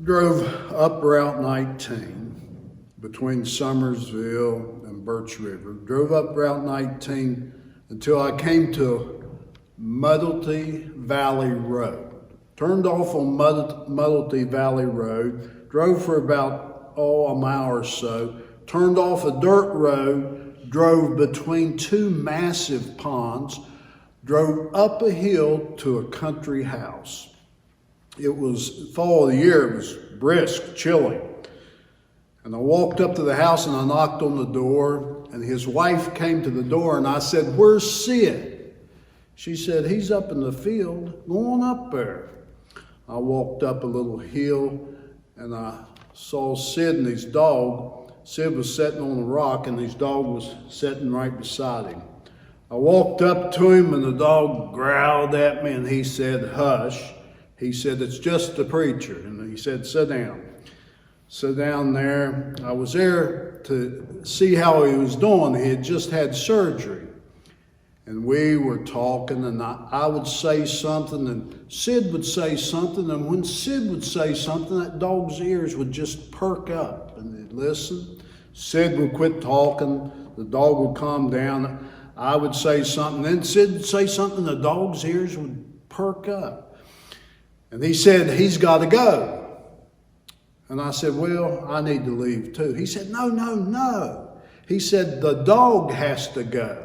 Drove up Route 19 between Summersville and Birch River. Drove up Route 19 until I came to Muddlety Valley Road. Turned off on Muddlety Valley Road. Drove for about a mile or so. Turned off a dirt road. Drove between two massive ponds. Drove up a hill to a country house. It was fall of the year, it was brisk, chilly. And I walked up to the house and I knocked on the door, and his wife came to the door and I said, "Where's Sid?" She said, "He's up in the field. Go on up there." I walked up a little hill and I saw Sid and his dog. Sid was sitting on a rock and his dog was sitting right beside him. I walked up to him and the dog growled at me and he said, "Hush." He said, "It's just the preacher." And he said, "Sit down." Sit down there. I was there to see how he was doing. He had just had surgery. And we were talking, and I would say something, and Sid would say something. And when Sid would say something, that dog's ears would just perk up, and they'd listen. Sid would quit talking. The dog would calm down. I would say something. Then Sid would say something, the dog's ears would perk up. And he said, "He's got to go." And I said, "Well, I need to leave too." He said, No. He said, "The dog has to go."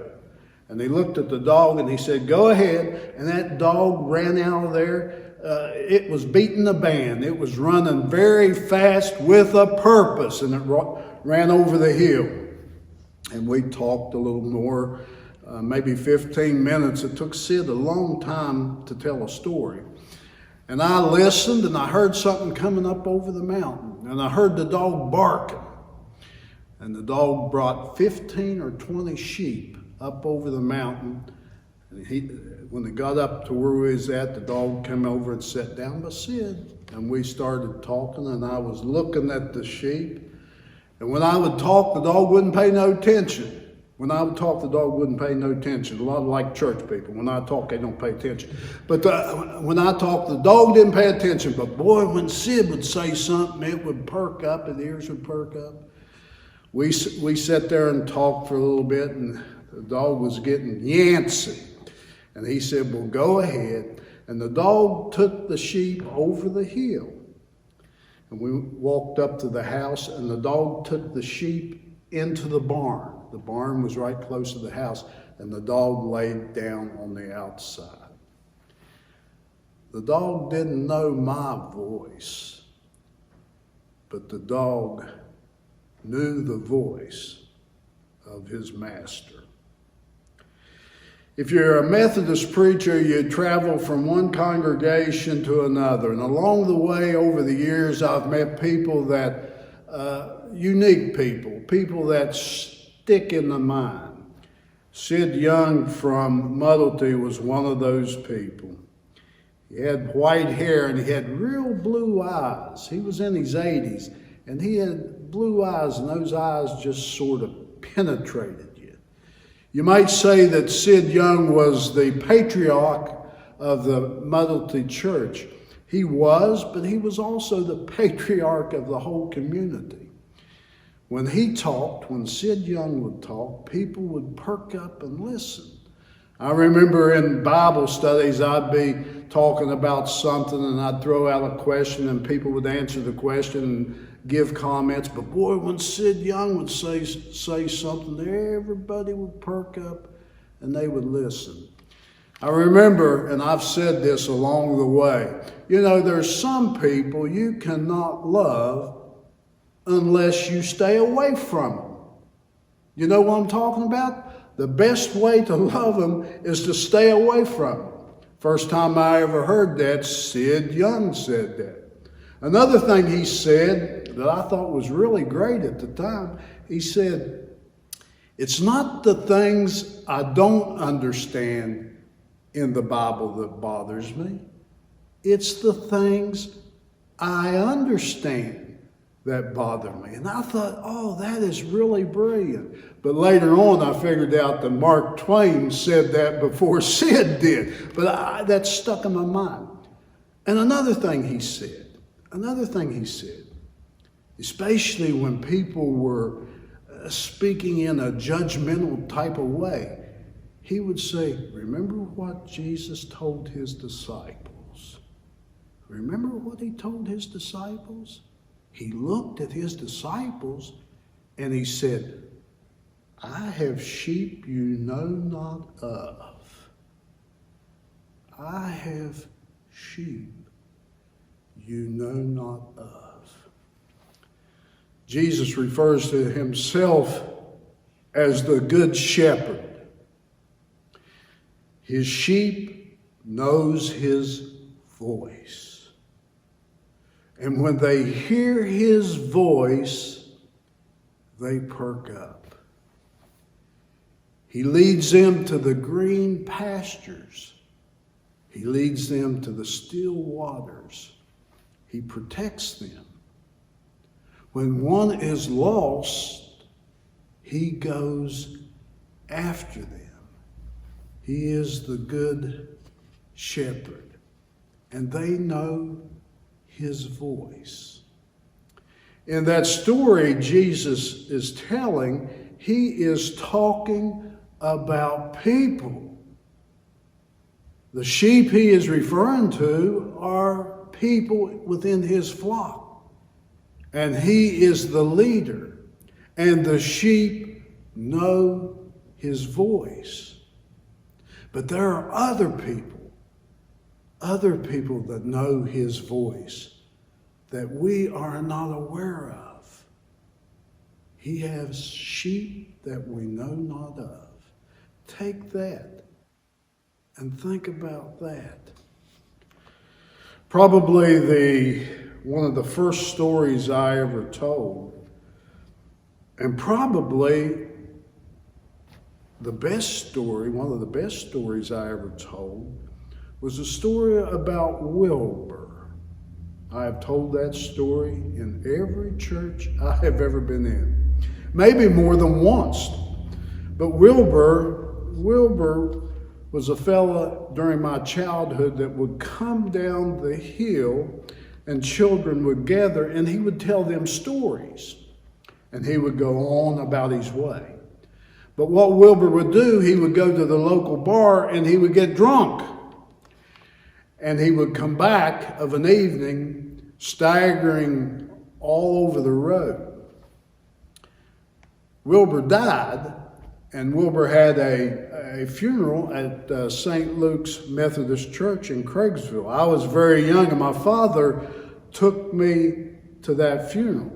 And he looked at the dog and he said, "Go ahead." And that dog ran out of there. It was beating the band. It was running very fast with a purpose. And it ran over the hill. And we talked a little more, maybe 15 minutes. It took Sid a long time to tell a story. And I listened and I heard something coming up over the mountain. And I heard the dog barking. And the dog brought 15 or 20 sheep up over the mountain. And when they got up to where we was at, the dog came over and sat down by Sid. And we started talking and I was looking at the sheep. And when I would talk, the dog wouldn't pay no attention. When I would talk, the dog wouldn't pay no attention. A lot like church people. When I talk, they don't pay attention. But when I talk, the dog didn't pay attention. But boy, when Sid would say something, it would perk up, and the ears would perk up. We sat there and talked for a little bit, and the dog was getting yancy. And he said, "Well, go ahead." And the dog took the sheep over the hill. And we walked up to the house, and the dog took the sheep into the barn. The barn was right close to the house, and the dog laid down on the outside. The dog didn't know my voice, but the dog knew the voice of his master. If you're a Methodist preacher, you travel from one congregation to another. And along the way, over the years, I've met people that, unique people that stick in the mind. Sid Young from Muddlety was one of those people. He had white hair and he had real blue eyes. He was in his 80s and he had blue eyes, and those eyes just sort of penetrated you. You might say that Sid Young was the patriarch of the Muddlety church. He was, but he was also the patriarch of the whole community. When he talked, when Sid Young would talk, people would perk up and listen. I remember in Bible studies, I'd be talking about something and I'd throw out a question and people would answer the question and give comments. But boy, when Sid Young would say something, everybody would perk up and they would listen. I remember, and I've said this along the way, there's some people you cannot love unless you stay away from them. You know what I'm talking about? The best way to love them is to stay away from them. First time I ever heard that, Sid Young said that. Another thing he said that I thought was really great at the time, he said, "It's not the things I don't understand in the Bible that bothers me. It's the things I understand that bother me." And I thought, oh, that is really brilliant. But later on, I figured out that Mark Twain said that before Sid did. But that stuck in my mind. And another thing he said, Another thing he said, especially when people were speaking in a judgmental type of way, he would say, remember what Jesus told his disciples? Remember what he told his disciples? He looked at his disciples and he said, I have sheep you know not of. I have sheep you know not of. Jesus refers to himself as the good shepherd. His sheep knows his voice. And when they hear his voice, they perk up. He leads them to the green pastures. He leads them to the still waters. He protects them. When one is lost, he goes after them. He is the good shepherd, and they know his voice. In that story Jesus is telling, he is talking about people. The sheep he is referring to are people within his flock, and he is the leader, and the sheep know his voice. But there are other people that know his voice that we are not aware of. He has sheep that we know not of. Take that and think about that. Probably one of the first stories I ever told, and probably the best story, one of the best stories I ever told, was a story about Wilbur. I have told that story in every church I have ever been in, maybe more than once. But Wilbur was a fella during my childhood that would come down the hill and children would gather and he would tell them stories and he would go on about his way. But what Wilbur would do, he would go to the local bar and he would get drunk. And he would come back of an evening staggering all over the road. Wilbur died, and Wilbur had a funeral at St. Luke's Methodist Church in Craigsville. I was very young, and my father took me to that funeral.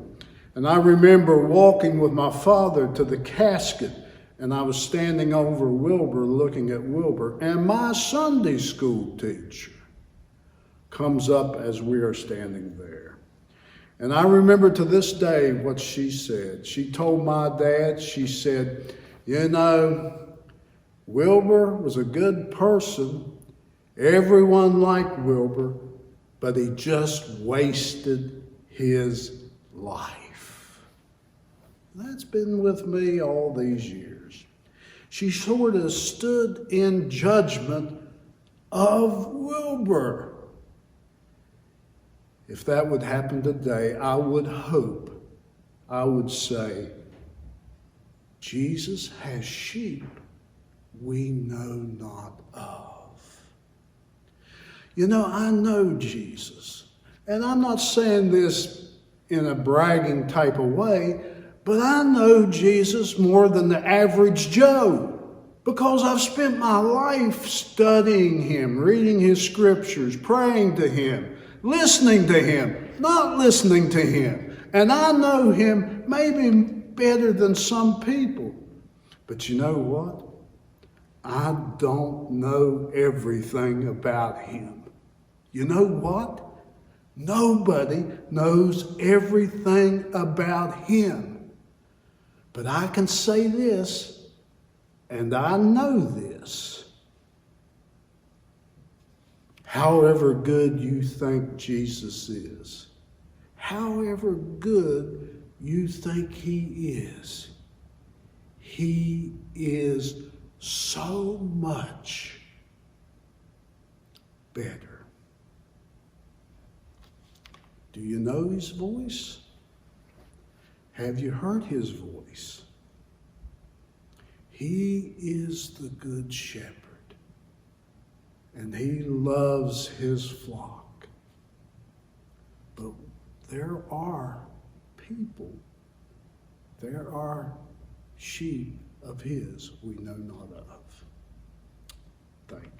And I remember walking with my father to the casket, and I was standing over Wilbur, looking at Wilbur, and my Sunday school teacher comes up as we are standing there. And I remember to this day what she said. She told my dad, she said, you know, Wilbur was a good person. Everyone liked Wilbur, but he just wasted his life. That's been with me all these years. She sort of stood in judgment of Wilbur. If that would happen today, I would hope, I would say, Jesus has sheep we know not of. You know, I know Jesus, and I'm not saying this in a bragging type of way, but I know Jesus more than the average Joe because I've spent my life studying him, reading his scriptures, praying to him, listening to him, not listening to him. And I know him maybe better than some people. But you know what? I don't know everything about him. You know what? Nobody knows everything about him. But I can say this, and I know this. However good you think Jesus is, however good you think he is so much better. Do you know his voice? Have you heard his voice? He is the good shepherd, and he loves his flock. But there are people, there are sheep of his we know not of. Thank you.